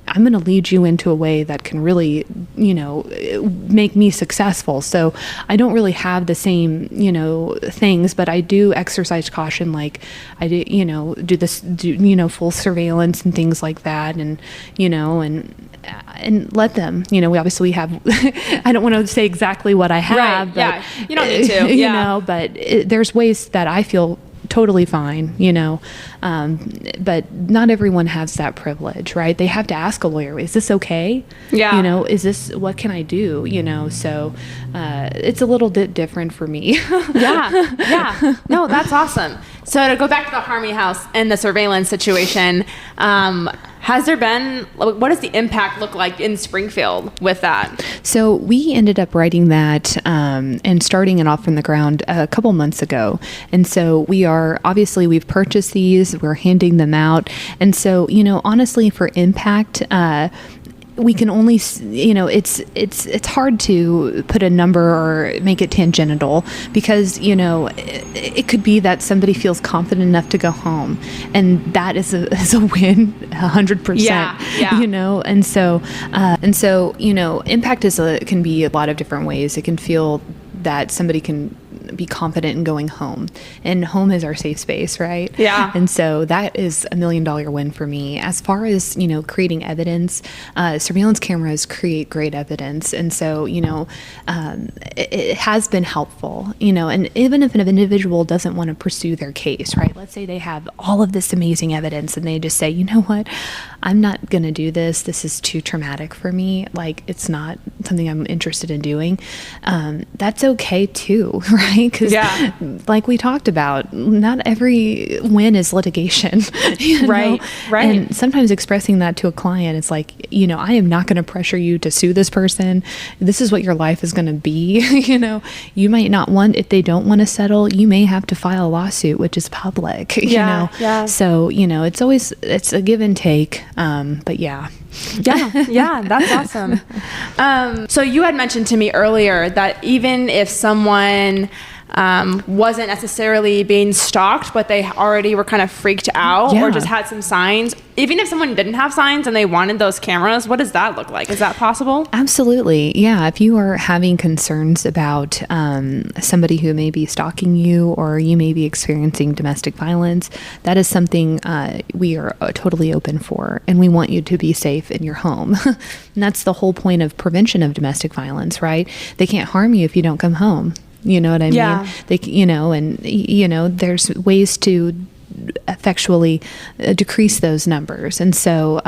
I'm going to lead you into a way that can really, make me successful. So I don't really have the same, things, but I do exercise caution. Like I do full surveillance and things like that. And, and let them, we obviously have, I don't want to say exactly what I have, right. But, yeah, you don't need to, but there's ways that I feel totally fine, but not everyone has that privilege, right? They have to ask a lawyer, is this okay? Yeah. What can I do? So it's a little bit different for me. Yeah. No, that's awesome. So to go back to the Harmony House and the surveillance situation, has there been, what does the impact look like in Springfield with that? So we ended up writing that and starting it off from the ground a couple months ago. And so we've purchased these, we're handing them out. And so, honestly, for impact, we can only, it's hard to put a number or make it tangential because, it could be that somebody feels confident enough to go home, and that is a win, 100%. Yeah. And so, impact can be a lot of different ways. It can feel that somebody can be confident in going home. And home is our safe space, right? Yeah. And so that is $1 million win for me. As far as, creating evidence, surveillance cameras create great evidence. And so, it has been helpful, and even if an individual doesn't want to pursue their case, right? Let's say they have all of this amazing evidence and they just say, you know what, I'm not going to do this. This is too traumatic for me. Like, it's not something I'm interested in doing. That's okay too, right? Because like we talked about, not every win is litigation. Right. And sometimes expressing that to a client, it's like, I am not going to pressure you to sue this person. This is what your life is going to be. You might not want, if they don't want to settle, you may have to file a lawsuit, which is public, Yeah. So, it's a give and take. But yeah. Yeah, that's awesome. So you had mentioned to me earlier that even if someone wasn't necessarily being stalked, but they already were kind of freaked out or just had some signs, even if someone didn't have signs and they wanted those cameras, what does that look like? Is that possible? Absolutely. Yeah. If you are having concerns about somebody who may be stalking you, or you may be experiencing domestic violence, that is something we are totally open for, and we want you to be safe in your home. And that's the whole point of prevention of domestic violence, right? They can't harm you if you don't come home. You know what I mean? They, there's ways to effectually decrease those numbers. And so,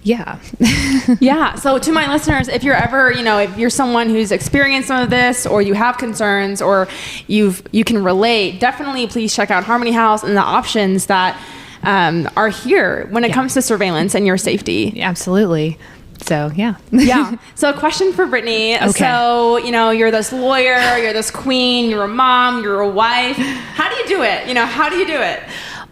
yeah. So to my listeners, if you're ever, if you're someone who's experienced some of this, or you have concerns, or you can relate, definitely please check out Harmony House and the options that are here when it comes to surveillance and your safety. Absolutely. So, yeah. So a question for Brittany. Okay. So, you're this lawyer, you're this queen, you're a mom, you're a wife. How do you do it? How do you do it?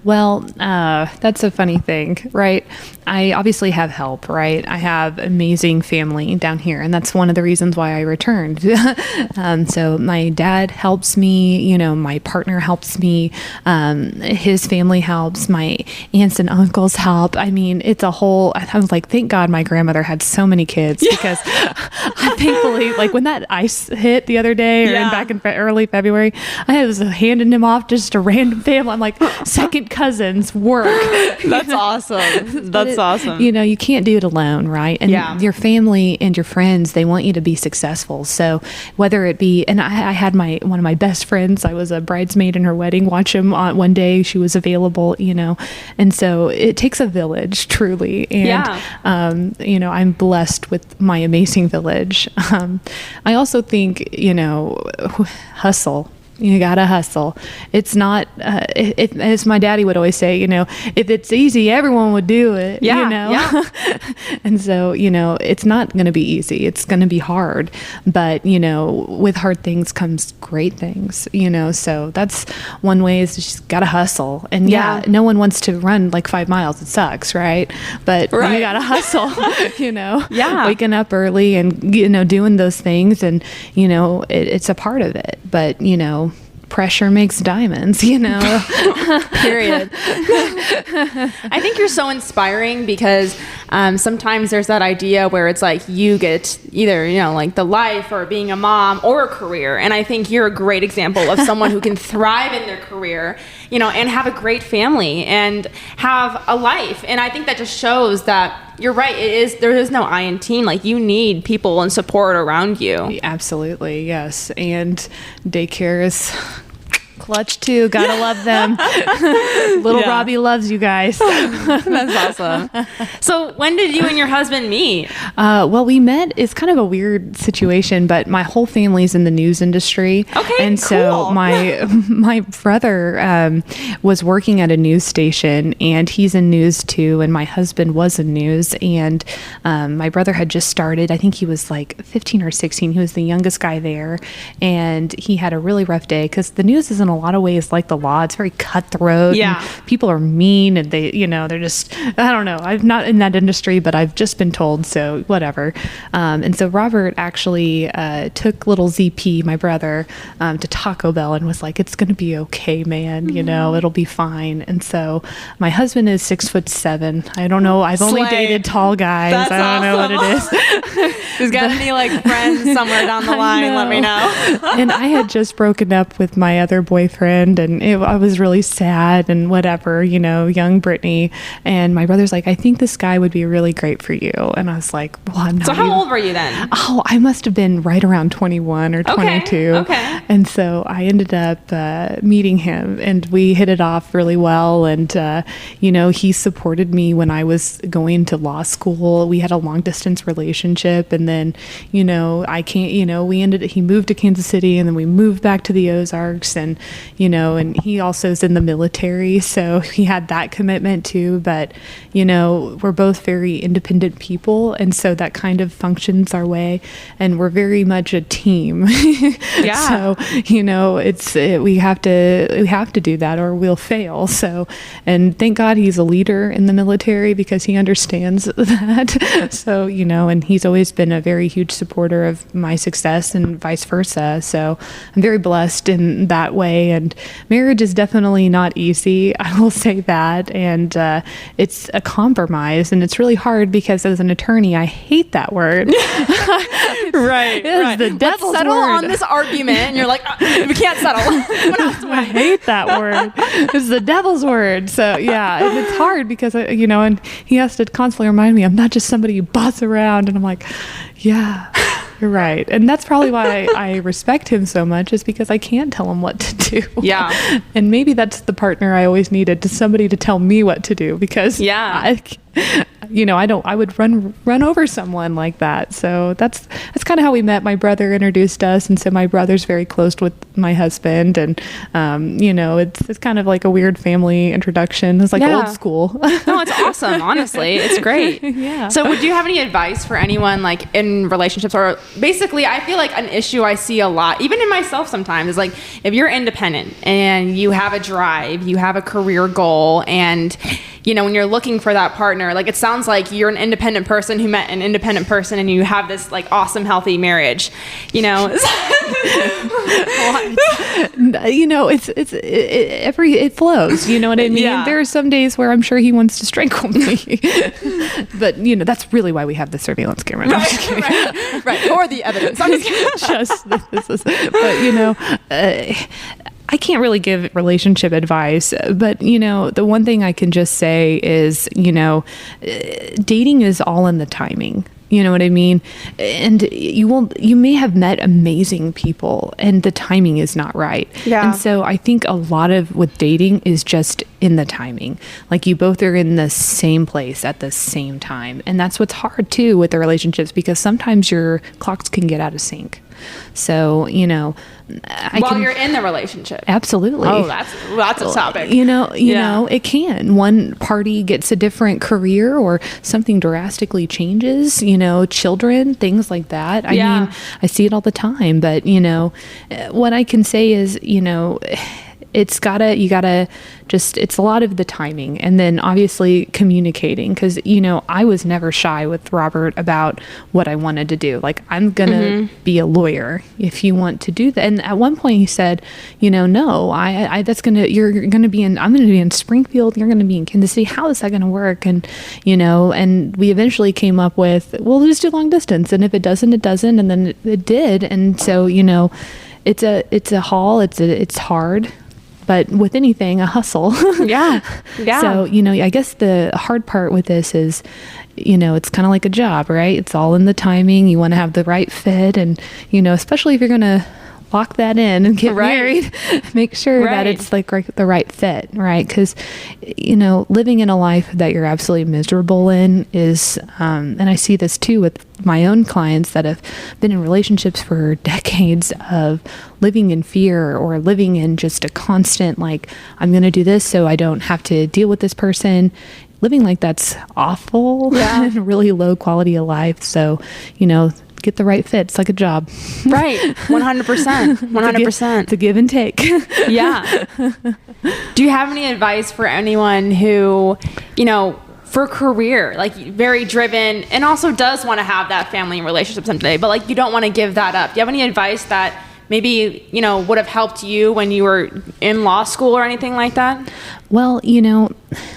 Well, that's a funny thing, right? I obviously have help, right? I have amazing family down here, and that's one of the reasons why I returned. So my dad helps me, my partner helps me, his family helps, my aunts and uncles help. I mean, it's a whole, I was like, thank God my grandmother had so many kids, because I thankfully, like when that ice hit the other day, or back in early February, I was handing him off just to random family. I'm like, second cousins work. That's awesome. That's awesome. You can't do it alone, right? And your family and your friends, they want you to be successful. So whether it be, and I had one of my best friends, I was a bridesmaid in her wedding, watch him on one day, she was available, and so it takes a village, truly. And, I'm blessed with my amazing village. I also think, hustle. You gotta hustle. It's not, as my daddy would always say, if it's easy, everyone would do it, And so, it's not going to be easy. It's going to be hard, but, with hard things comes great things, so that's one way, is just gotta hustle. And no one wants to run like 5 miles. It sucks, right? But you gotta hustle, waking up early and, doing those things, and, it's a part of it, but, pressure makes diamonds, Period. I think you're so inspiring, because sometimes there's that idea where it's like you get either, like the life, or being a mom, or a career. And I think you're a great example of someone who can thrive in their career, and have a great family and have a life. And I think that just shows that you're right. There is no I in team. Like, you need people and support around you. Absolutely. Yes. And daycare is clutch too. Gotta love them. Little Robbie loves you guys. That's awesome. So when did you and your husband meet? Well, we met, it's kind of a weird situation, but my whole family's in the news industry. Okay, and so my brother was working at a news station, and he's in news too, and my husband was in news, and my brother had just started. I think he was like 15 or 16. He was the youngest guy there, and he had a really rough day, because the news is in a lot of ways like the law. It's very cutthroat. Yeah. And people are mean, and they, they're just, I don't know. I'm not in that industry, but I've just been told, so whatever. And so Robert actually took little ZP, my brother, to Taco Bell, and was like, it's going to be okay, man. It'll be fine. And so my husband is 6'7". I don't know. I've only dated tall guys. That's I don't know what it is. Who's got any like friends somewhere down the line? Let me know. And I had just broken up with my other boyfriend, and I was really sad and whatever, young Brittany. And my brother's like, I think this guy would be really great for you. And I was like, well, I'm not. So how old were you then? Oh, I must have been right around 21 or 22. Okay. And so I ended up meeting him, and we hit it off really well. And, he supported me when I was going to law school. We had a long distance relationship. And then, he moved to Kansas City, and then we moved back to the Ozarks, and, and he also is in the military. So he had that commitment too. But, we're both very independent people. And so that kind of functions our way, and we're very much a team. Yeah. So, we have to do that or we'll fail. So, and thank God he's a leader in the military because he understands that. So, and he's always been a very huge supporter of my success and vice versa. So I'm very blessed in that way. And marriage is definitely not easy. I will say that. And it's a compromise, and it's really hard because as an attorney, I hate that word. Right. The devil's Let's settle word. on this argument, and you're like, we can't settle. I hate that word. It's the devil's word. So yeah, and it's hard because and he has to constantly remind me I'm not just somebody you boss around, and I'm like, yeah, you're right. And that's probably why I respect him so much, is because I can't tell him what to do. Yeah. And maybe that's the partner I always needed, to somebody to tell me what to do, because I would run over someone like that. So that's kind of how we met. My brother introduced us, and so my brother's very close with my husband, and it's kind of like a weird family introduction. It's like old school. No, it's awesome. Honestly, it's great. Yeah. So would you have any advice for anyone like in relationships, or basically I feel like an issue I see a lot, even in myself sometimes, is like if you're independent and you have a drive, you have a career goal, and when you're looking for that partner, like it sounds like you're an independent person who met an independent person, and you have this like awesome, healthy marriage, it flows, you know what I mean? Yeah. There are some days where I'm sure he wants to strangle me, but that's really why we have the surveillance camera. No, I'm just kidding. Right. Or the evidence. I'm just kidding. But I can't really give relationship advice, but the one thing I can just say is, dating is all in the timing. You know what I mean? And you may have met amazing people and the timing is not right. Yeah. And so I think a lot of with dating is just in the timing. Like you both are in the same place at the same time. And that's what's hard too with the relationships, because sometimes your clocks can get out of sync. So, while you're in the relationship. Absolutely. Oh, that's a topic. It can. One party gets a different career or something drastically changes, children, things like that. I mean, I see it all the time, but what I can say is, it's a lot of the timing, and then obviously communicating, because I was never shy with Robert about what I wanted to do. Like, I'm gonna be a lawyer if you want to do that. And at one point he said, no, you're gonna be I'm gonna be in Springfield, you're gonna be in Kansas City, how is that gonna work? And and we eventually came up with, we'll just do long distance, and if it doesn't, it doesn't, and then it did. And so it's a haul, it's hard. But with anything, a hustle. Yeah. So, I guess the hard part with this is, it's kind of like a job, right? It's all in the timing. You want to have the right fit. And, especially if you're going to lock that in and get married, make sure that it's like the right fit, right? Because, living in a life that you're absolutely miserable in is, and I see this too with my own clients that have been in relationships for decades of living in fear or living in just a constant, like, I'm going to do this so I don't have to deal with this person. Living like that's awful and really low quality of life. So, get the right fit. It's like a job. Right. 100%. 100%. It's a give and take. Yeah. Do you have any advice for anyone who, for career, like very driven and also does want to have that family and relationship someday, but like you don't want to give that up? Do you have any advice that maybe, would have helped you when you were in law school or anything like that? Well,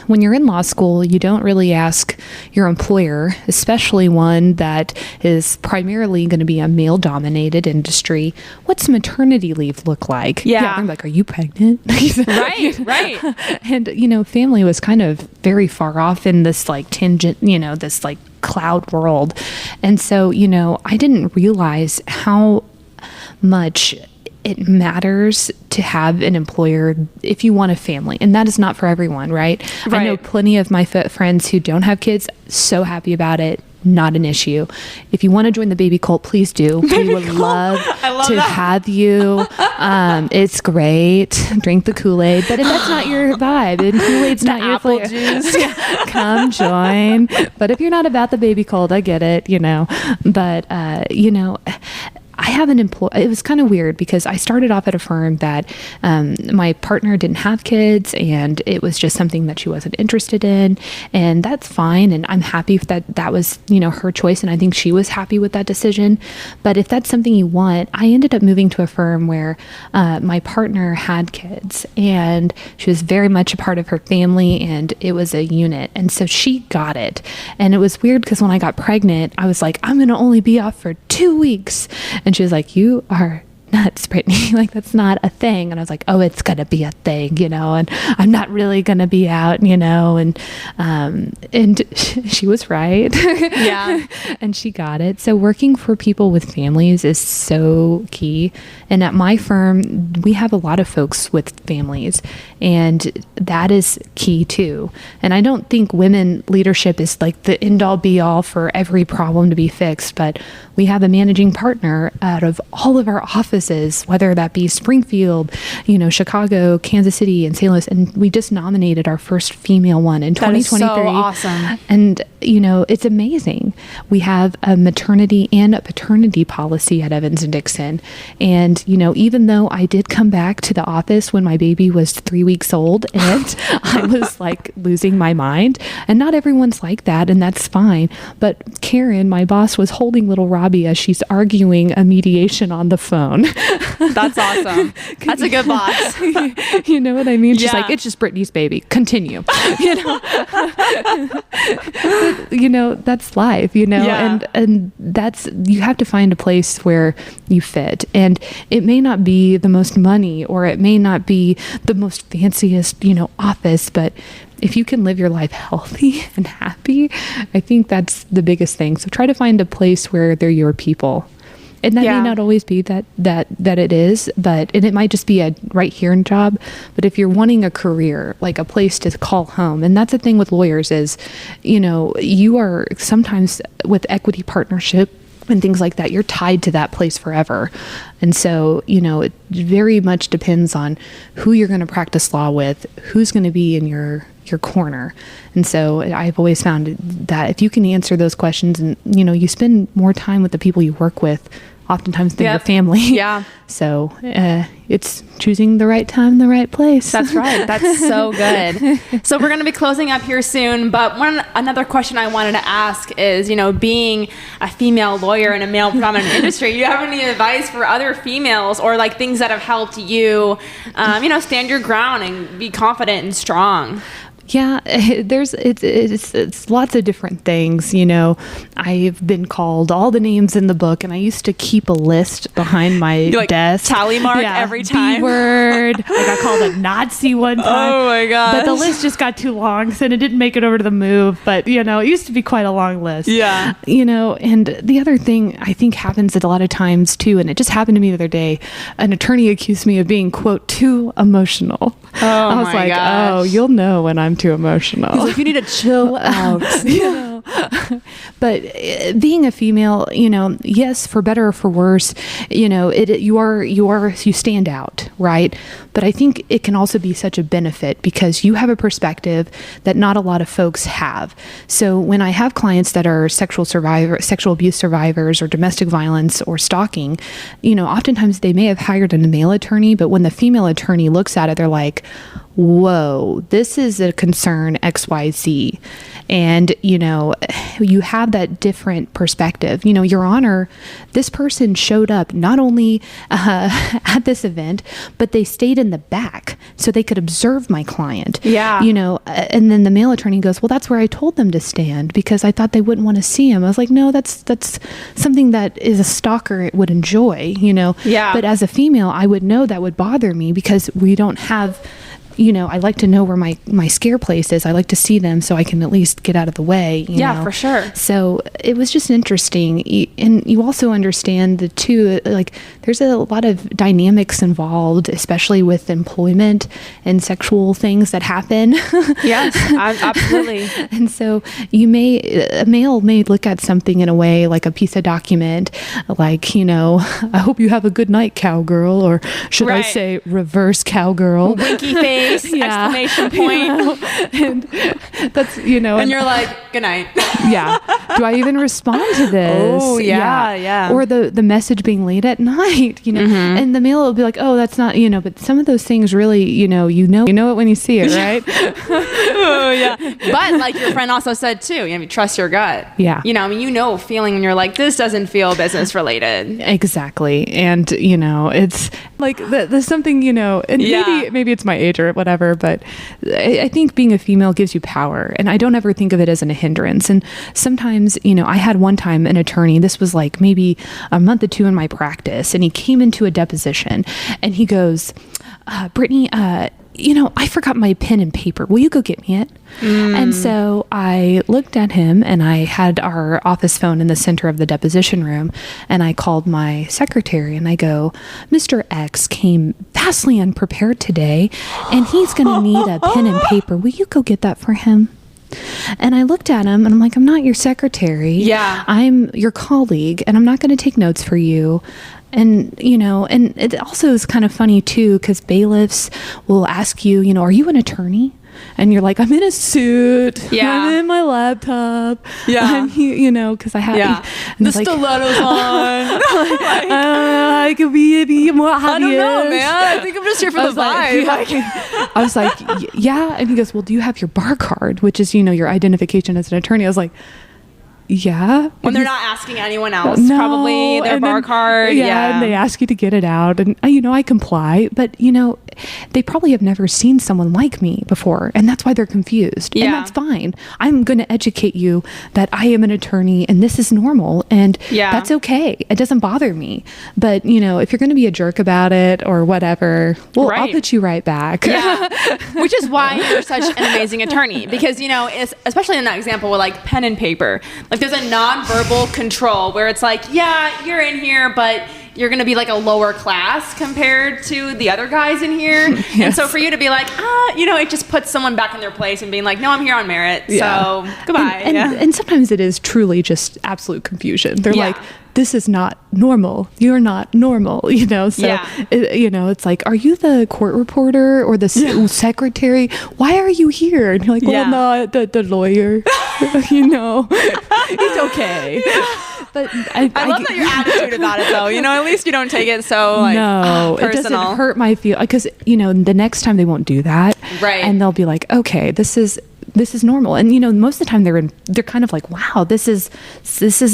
when you're in law school, you don't really ask your employer, especially one that is primarily going to be a male-dominated industry, what's maternity leave look like? Yeah. I'm like, are you pregnant? Right. And, family was kind of very far off in this like tangent, this like cloud world. And so, I didn't realize how much it matters to have an employer if you want a family, and that is not for everyone, right? I know plenty of my friends who don't have kids, so happy about it, not an issue. If you want to join the baby cult, please do. We would love to have you. It's great. Drink the Kool-Aid, but if that's not your vibe and Kool-Aid's not your flavor, come join. But if you're not about the baby cult, I get it, but I have an employee. It was kind of weird because I started off at a firm that my partner didn't have kids, and it was just something that she wasn't interested in, and that's fine. And I'm happy that was, her choice, and I think she was happy with that decision. But if that's something you want, I ended up moving to a firm where my partner had kids, and she was very much a part of her family, and it was a unit, and so she got it. And it was weird because when I got pregnant, I was like, I'm going to only be off for 2 weeks. And she was like, you are nuts, Brittany. Like, that's not a thing. And I was like, oh, it's going to be a thing, and I'm not really going to be out, and she was right. Yeah. And she got it. So working for people with families is so key. And at my firm, we have a lot of folks with families, and that is key too. And I don't think women leadership is like the end all be all for every problem to be fixed, but we have a managing partner out of all of our offices, whether that be Springfield, Chicago, Kansas City, and St. Louis. And we just nominated our first female one in 2023. That is so awesome. And, it's amazing. We have a maternity and a paternity policy at Evans Dixon. And, even though I did come back to the office when my baby was 3 weeks old and I was like losing my mind, and not everyone's like that, and that's fine. But Karen, my boss, was holding little Robbie as she's arguing a mediation on the phone. That's awesome. That's a good boss. You know what I mean? She's Yeah. like, it's just Brittany's baby. Continue. But, that's life, Yeah. and that's, you have to find a place where you fit. And it may not be the most money, or it may not be the most fanciest, office, but if you can live your life healthy and happy, I think that's the biggest thing. So try to find a place where they're your people. And that may not always be that it is, and it might just be a right here job. But if you're wanting a career, like a place to call home, and that's the thing with lawyers is, you are sometimes with equity partnership and things like that, you're tied to that place forever. And so, it very much depends on who you're going to practice law with, who's going to be in your corner. And so I've always found that if you can answer those questions, and, you spend more time with the people you work with, oftentimes than your family. Yeah. So it's choosing the right time, the right place. That's right. That's so good. So we're going to be closing up here soon, but another question I wanted to ask is, being a female lawyer in a male predominant industry, do you have any advice for other females, or like things that have helped you, stand your ground and be confident and strong? Yeah, it's lots of different things. I've been called all the names in the book, and I used to keep a list behind my desk. Tally mark every time. B-word. I got called a Nazi one time. Oh my gosh. But the list just got too long, so it didn't make it over to the move. But, it used to be quite a long list. Yeah. And the other thing I think happens a lot of times too, and it just happened to me the other day, an attorney accused me of being, quote, too emotional. Oh, I was like, gosh. oh, you'll know when I'm too emotional. He's like, you need to chill out. But being a female, yes, for better or for worse, you stand out, right? But I think it can also be such a benefit because you have a perspective that not a lot of folks have. So when I have clients that are sexual abuse survivors, or domestic violence, or stalking, oftentimes they may have hired a male attorney, but when the female attorney looks at it, they're like, whoa, this is a concern XYZ. And, you have that different perspective. Your Honor, this person showed up not only at this event, but they stayed in the back so they could observe my client. Yeah. And then the male attorney goes, well, that's where I told them to stand because I thought they wouldn't want to see him. I was like, no, that's something that is a stalker would enjoy, Yeah. But as a female, I would know that would bother me because we don't have, I like to know where my scare place is. I like to see them so I can at least get out of the way. Yeah, for sure. So it was just interesting. And you also understand the two, like there's a lot of dynamics involved, especially with employment and sexual things that happen. Yes, absolutely. And so a male may look at something in a way like a piece of document, like, I hope you have a good night, cowgirl, or should I say reverse cowgirl? Winky face. Exclamation point. And that's, and you're like, good night. Yeah. Do I even respond to this? Oh, yeah. Or the message being late at night, and the male will be like, oh, that's not, but some of those things really, you know it when you see it, right? Oh, yeah. But like your friend also said too, you trust your gut. Yeah. Feeling when you're like, this doesn't feel business related. Exactly. And, it's like there's something, and maybe it's my age or whatever, but I think being a female gives you power, and I don't ever think of it as a hindrance. And sometimes, I had one time an attorney, this was like maybe a month or two in my practice, and he came into a deposition and he goes, Brittany, I forgot my pen and paper. Will you go get me it? And so I looked at him, and I had our office phone in the center of the deposition room, and I called my secretary and I go, Mr. X came vastly unprepared today, and he's going to need a pen and paper. Will you go get that for him? And I looked at him and I'm like, I'm not your secretary. Yeah. I'm your colleague, and I'm not going to take notes for you. And, and it also is kind of funny too, because bailiffs will ask you, are you an attorney? And you're like, I'm in a suit. Yeah. I'm in my laptop. Yeah. I'm here, because I have. Yeah. The stilettos on. I could be more obvious. I don't know, man. I think I'm just here for the vibe. I was like, yeah. And he goes, well, do you have your bar card, which is, your identification as an attorney? I was like, yeah. When they're not asking anyone else, probably their bar card. Yeah. And they ask you to get it out. And, I comply. But, they probably have never seen someone like me before. And that's why they're confused. Yeah. And that's fine. I'm going to educate you that I am an attorney and this is normal. And that's okay. It doesn't bother me. But, if you're going to be a jerk about it or whatever, well, I'll put you right back. Yeah. Which is why you're such an amazing attorney. Because, especially in that example with like pen and paper, like there's a nonverbal control where it's like, yeah, you're in here, but you're going to be like a lower class compared to the other guys in here. Yes. And so for you to be like, it just puts someone back in their place and being like, no, I'm here on merit. Yeah. So goodbye. And sometimes it is truly just absolute confusion. They're like, this is not normal. You're not normal, So, it's like, are you the court reporter or the secretary? Why are you here? And you're like, well, no, the lawyer, he's okay. But I love that your attitude about it, though. At least you don't take it so personal. It doesn't hurt my feel, because the next time they won't do that, right? And they'll be like, okay, this is normal. And most of the time they're kind of like, wow, this is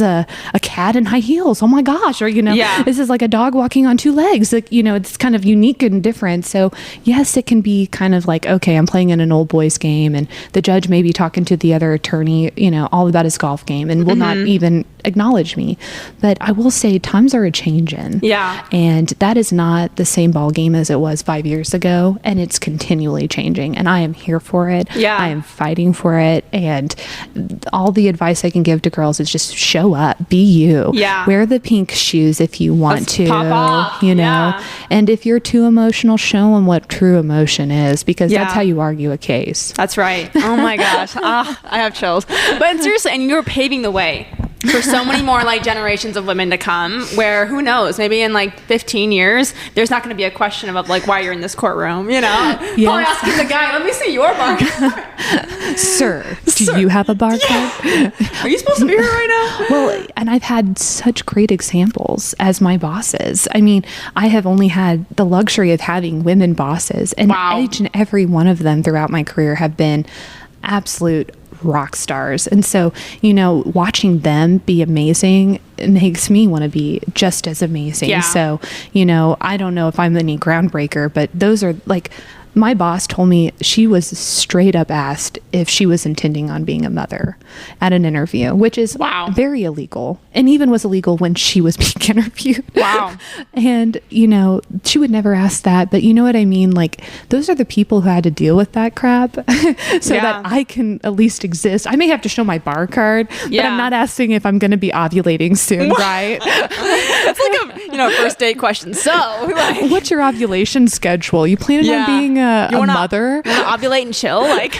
a cat in high heels, oh my gosh, or this is like a dog walking on two legs, like it's kind of unique and different. So yes, it can be kind of like, okay, I'm playing in an old boys game, and the judge may be talking to the other attorney all about his golf game and will not even acknowledge me. But I will say times are a-changin'. Yeah. And that is not the same ball game as it was 5 years ago, and it's continually changing, and I am here for it. Yeah. I am fighting for it, and all the advice I can give to girls is just show up, be you. Yeah. Wear the pink shoes if you want to, pop off. Yeah. And if you're too emotional, show them what true emotion is, because that's how you argue a case. That's right. Oh my gosh. I have chills. But seriously, and you're paving the way for so many more like generations of women to come, where who knows, maybe in like 15 years there's not going to be a question of like why you're in this courtroom, Probably asking the guy, let me see your bar card. Sir, do you have a bar card? Are you supposed to be here right now? Well, and I've had such great examples as my bosses. I mean, I have only had the luxury of having women bosses, and each and every one of them throughout my career have been absolute rock stars. And so, watching them be amazing, it makes me want to be just as amazing. Yeah. So, I don't know if I'm any groundbreaker, but those are like, my boss told me she was straight up asked if she was intending on being a mother at an interview, which is very illegal, and even was illegal when she was being interviewed. Wow. And, she would never ask that, but you know what I mean? Like, those are the people who had to deal with that crap so that I can at least exist. I may have to show my bar card, but I'm not asking if I'm going to be ovulating soon, right? It's like a, first date question. So, like, what's your ovulation schedule? You planning on being a mother? You want to ovulate and chill? Like,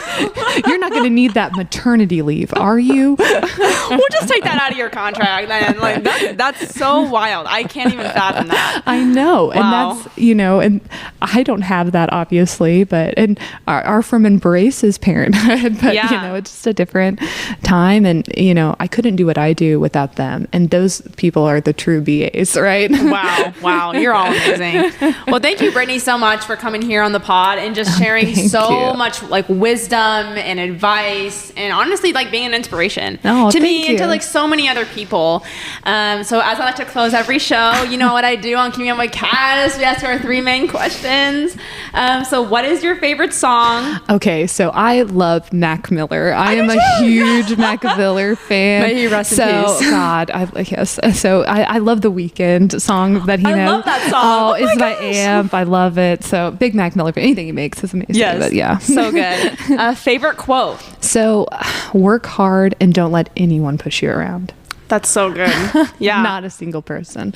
you're not going to need that maternity leave, are you? We'll just take that out of your contract then. Like, that's so wild. I can't even fathom that. I know. Wow. And that's, and I don't have that obviously, and are from Embrace's parenthood, but it's just a different time. And, I couldn't do what I do without them. And those people are the true BAs, right? Wow. You're all amazing. Well, thank you, Brittany, so much for coming here on the pod and just sharing much like wisdom and advice, and honestly, like being an inspiration to me and to like so many other people. So as I like to close every show, you know what I do on Keeping Up with Cass? We ask our 3 main questions. So what is your favorite song? Okay, so I love Mac Miller. I am a huge Mac Miller fan. May he rest in peace. God, I love the Weeknd song that he knows. I love that song. Oh, it's my amp. I love it. So big Mac Miller fan. Anything he makes is amazing. Yes, but yeah, so good. Favorite quote? So, work hard and don't let anyone push you around. That's so good. Yeah. Not a single person.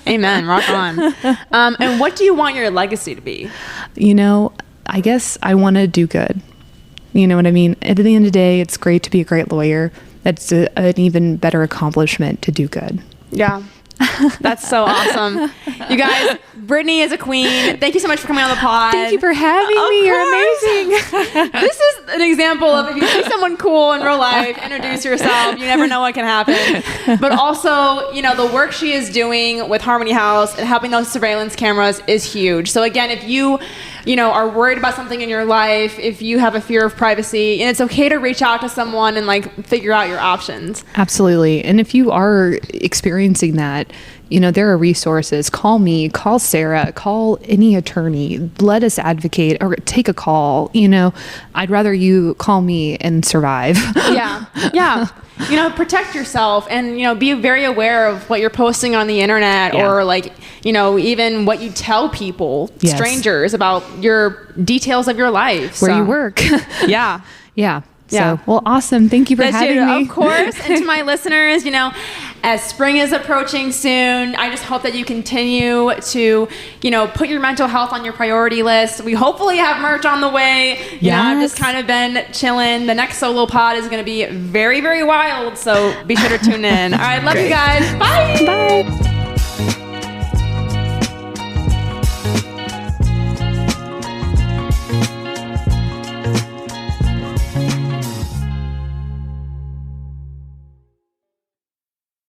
Amen. Rock on. And what do you want your legacy to be? I guess I want to do good. You know what I mean? At the end of the day, it's great to be a great lawyer. That's an even better accomplishment to do good. Yeah. That's so awesome. You guys, Brittany is a queen. Thank you so much for coming on the pod. Thank you for having me. You're amazing. This is an example of if you see someone cool in real life, introduce yourself. You never know what can happen. But also, the work she is doing with Harmony House and helping those surveillance cameras is huge. So again, if you are worried about something in your life, if you have a fear of privacy, and it's okay to reach out to someone and like figure out your options. Absolutely. And if you are experiencing that, there are resources. Call me, call Sarah, call any attorney. Let us advocate or take a call. I'd rather you call me and survive. Yeah. Protect yourself and, be very aware of what you're posting on the internet or like, even what you tell people, strangers, about your details of your life. Where you work. Yeah. So, well, awesome. Thank you for having me. Of course. And to my listeners, as spring is approaching soon, I just hope that you continue to, put your mental health on your priority list. We hopefully have merch on the way. I've just kind of been chilling. The next solo pod is going to be very, very wild. So be sure to tune in. All right. Love you guys. Bye. Bye.